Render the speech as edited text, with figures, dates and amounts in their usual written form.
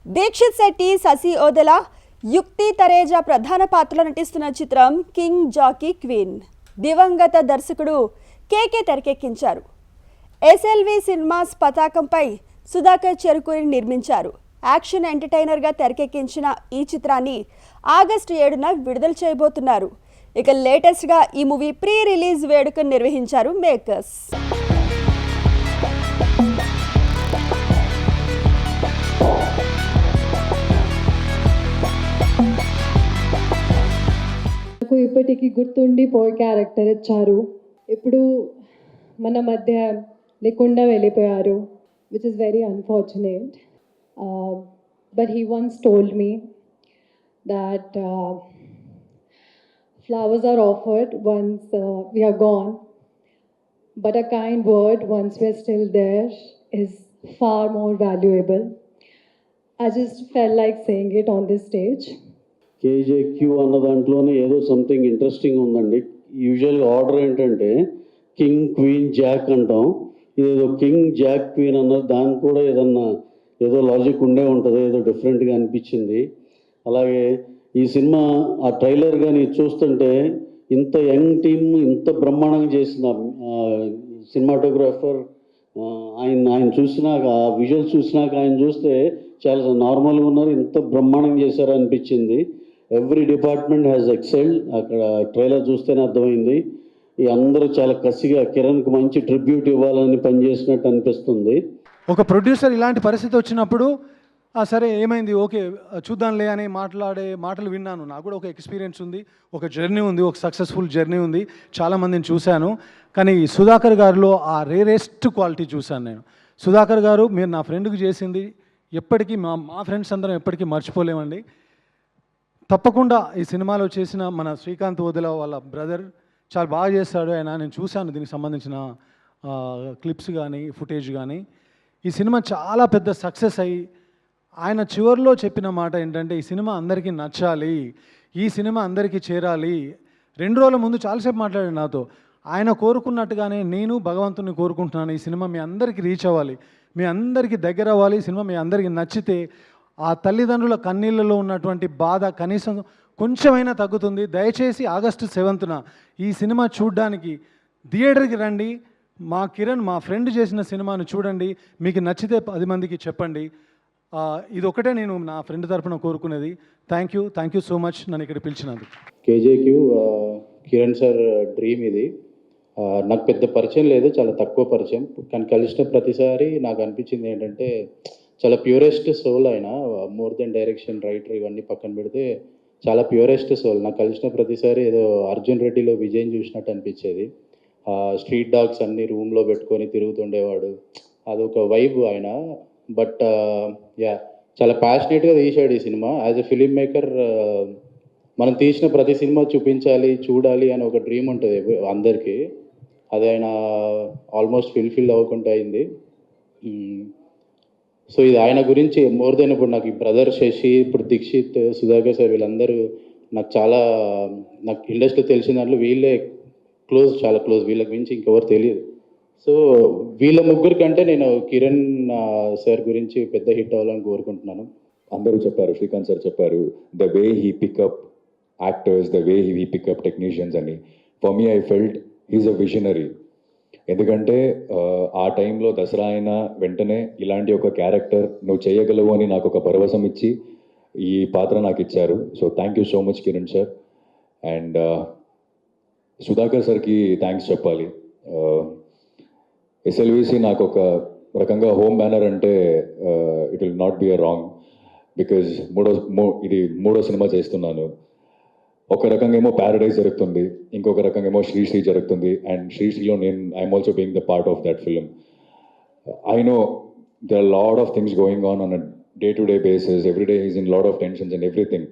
దీక్షిత్ శెట్టి, శశి ఓదెల, యుక్తి తరేజా ప్రధాన పాత్రలో నటిస్తున్న చిత్రం కింగ్ జాకీ క్వీన్ దివంగత దర్శకుడు కేకే తెరకెక్కించారు. ఎస్ఎల్వి సినిమాస్ పతాకంపై సుధాకర్ చెరుకూరి నిర్మించారు. యాక్షన్ ఎంటర్టైనర్గా తెరకెక్కించిన ఈ చిత్రాన్ని ఆగస్టు 7న విడుదల చేయబోతున్నారు. ఇక లేటెస్ట్గా ఈ మూవీ ప్రీ రిలీజ్ వేడుకను నిర్వహించారు మేకర్స్. నాకు ఇప్పటికీ గుర్తుండి పోయే క్యారెక్టర్ ఇచ్చారు. ఇప్పుడు మన మధ్య లేకుండా వెళ్ళిపోయారు, which is very unfortunate. But he once told me that flowers are offered once we are gone, but a kind word once we're still there is far more valuable. I just felt like saying it on this stage. కేజేక్యూ అన్న దాంట్లోనే ఏదో something interesting ఉందండి. యూజువల్గా order ఏంటంటే king queen Jack అంటాం, ఇదేదో king Jack queen అన్నది దానికి కూడా ఏదో లాజిక్ ఉండే ఉంటుంది, ఏదో డిఫరెంట్గా అనిపించింది. అలాగే ఈ సినిమా ఆ ట్రైలర్ కానీ చూస్తుంటే ఇంత యంగ్ టీమ్ ఇంత బ్రహ్మాండంగా చేసిన సినిమాటోగ్రాఫర్ ఆయన చూసినాక ఆ విజువల్ చూసినాక ఆయన చూస్తే చాలా నార్మల్గా ఉన్నారు, ఇంత బ్రహ్మాండంగా చేశారు అనిపించింది. Every department has excelled. అక్కడ ట్రైలర్ చూస్తేనే అర్థమైంది. ఈ అందరూ చాలా కసిగా కిరణ్కి మంచి ట్రిబ్యూట్ ఇవ్వాలని పనిచేసినట్టు అనిపిస్తుంది. ఒక ప్రొడ్యూసర్ ఇలాంటి పరిస్థితి వచ్చినప్పుడు సరే ఏమైంది, ఓకే చూద్దాంలే అని మాట్లాడే మాటలు విన్నాను. నాకు కూడా ఒక ఎక్స్పీరియన్స్ ఉంది, ఒక జర్నీ ఉంది, ఒక సక్సెస్ఫుల్ జర్నీ ఉంది. చాలామందిని చూశాను, కానీ సుధాకర్ గారిలో ఆ రేరెస్ట్ క్వాలిటీ చూశాను నేను. సుధాకర్ గారు, మీరు నా ఫ్రెండ్కి చేసింది ఎప్పటికీ మా ఫ్రెండ్స్ అందరం ఎప్పటికీ మర్చిపోలేమండి. తప్పకుండా ఈ సినిమాలో చేసిన మన శ్రీకాంత్ ఓదెల వాళ్ళ బ్రదర్ చాలా బాగా చేస్తాడు ఆయన. నేను చూశాను దీనికి సంబంధించిన క్లిప్స్ కానీ ఫుటేజ్ కానీ. ఈ సినిమా చాలా పెద్ద సక్సెస్ అయ్యి ఆయన చివరిలో చెప్పిన మాట ఏంటంటే, ఈ సినిమా అందరికీ నచ్చాలి, ఈ సినిమా అందరికీ చేరాలి. 2 రోజుల ముందు చాలాసేపు మాట్లాడాడు నాతో. ఆయన కోరుకున్నట్టుగానే నేను భగవంతుని కోరుకుంటున్నాను, ఈ సినిమా మీ అందరికీ రీచ్ అవ్వాలి, మీ అందరికీ దగ్గర అవ్వాలి, ఈ సినిమా మీ అందరికీ నచ్చితే ఆ తల్లిదండ్రుల కన్నీళ్ళలో ఉన్నటువంటి బాధ కనీసం కొంచెమైనా తగ్గుతుంది. దయచేసి ఆగస్టు 7న ఈ సినిమా చూడడానికి థియేటర్కి రండి. మా కిరణ్, మా ఫ్రెండ్ చేసిన సినిమాను చూడండి, మీకు నచ్చితే 10 మందికి చెప్పండి. ఇది ఒకటే నేను నా ఫ్రెండ్ తరఫున కోరుకునేది. థ్యాంక్ యూ సో మచ్ నన్ను ఇక్కడ పిలిచినందుకు. కేజేక్యూ కిరణ్ సార్ డ్రీమ్ ఇది. నాకు పెద్ద పరిచయం లేదు, చాలా తక్కువ పరిచయం, కానీ కలిసిన ప్రతిసారి నాకు అనిపించింది ఏంటంటే చాలా ప్యూరెస్ట్ సోల్. ఆయన మోర్ దెన్ డైరెక్షన్, రైటర్ ఇవన్నీ పక్కన పెడితే చాలా ప్యూరెస్ట్ సోల్. నాకు కలిసిన ప్రతిసారి ఏదో అర్జున్ రెడ్డిలో విజయం చూసినట్టు అనిపించేది. స్ట్రీట్ డాగ్స్ అన్ని రూమ్లో పెట్టుకొని తిరుగుతుండేవాడు, అదొక వైబ్ ఆయన. బట్ చాలా ప్యాషనేట్గా తీశాడు ఈ cinema. As a film maker మనం తీసిన ప్రతి సినిమా చూపించాలి, చూడాలి అని ఒక డ్రీమ్ ఉంటుంది అందరికీ. అది ఆయన ఆల్మోస్ట్ ఫుల్ఫిల్ అవ్వకుండా అయింది. సో ఇది ఆయన గురించి మోర్ దెన్ ఇప్పుడు నాకు ఈ బ్రదర్ శశి, ఇప్పుడు దీక్షిత్, సుధాకర్ సార్ వీళ్ళందరూ నాకు ఇండస్ట్రీలో తెలిసిన దాంట్లో వీళ్ళే క్లోజ్, చాలా క్లోజ్. వీళ్ళకి మించి ఇంకెవరు తెలియదు. సో వీళ్ళ ముగ్గురు కంటే నేను కిరణ్ సార్ గురించి పెద్ద హిట్ అవ్వాలని కోరుకుంటున్నాను. అందరూ చెప్పారు, శ్రీకాంత్ సార్ చెప్పారు, the way he pick up actors, the way he pick up technicians అని. For me I felt he's a visionary. ఎందుకంటే ఆ టైంలో దసరా అయిన వెంటనే ఇలాంటి ఒక క్యారెక్టర్ నువ్వు చేయగలవు అని నాకు ఒక భరోసం ఇచ్చి ఈ పాత్ర నాకు ఇచ్చారు. So thank you so much Kiran sir. And Sudhakar సార్కి థ్యాంక్స్ చెప్పాలి. ఎస్ఎల్విసి నాకు ఒక రకంగా హోమ్ బ్యానర్ అంటే it will not be a wrong, because ఇది మూడో సినిమా చేస్తున్నాను. ఒక రకంగా ఏమో ప్యారడైజ్ జరుగుతుంది, ఇంకొక రకంగా ఏమో శ్రీశ్రీ జరుగుతుంది. అండ్ శ్రీశ్రీలో I'm also being the part of that film. I know there are lot of things going on a day to day basis. Every day he's in lot of tensions and everything.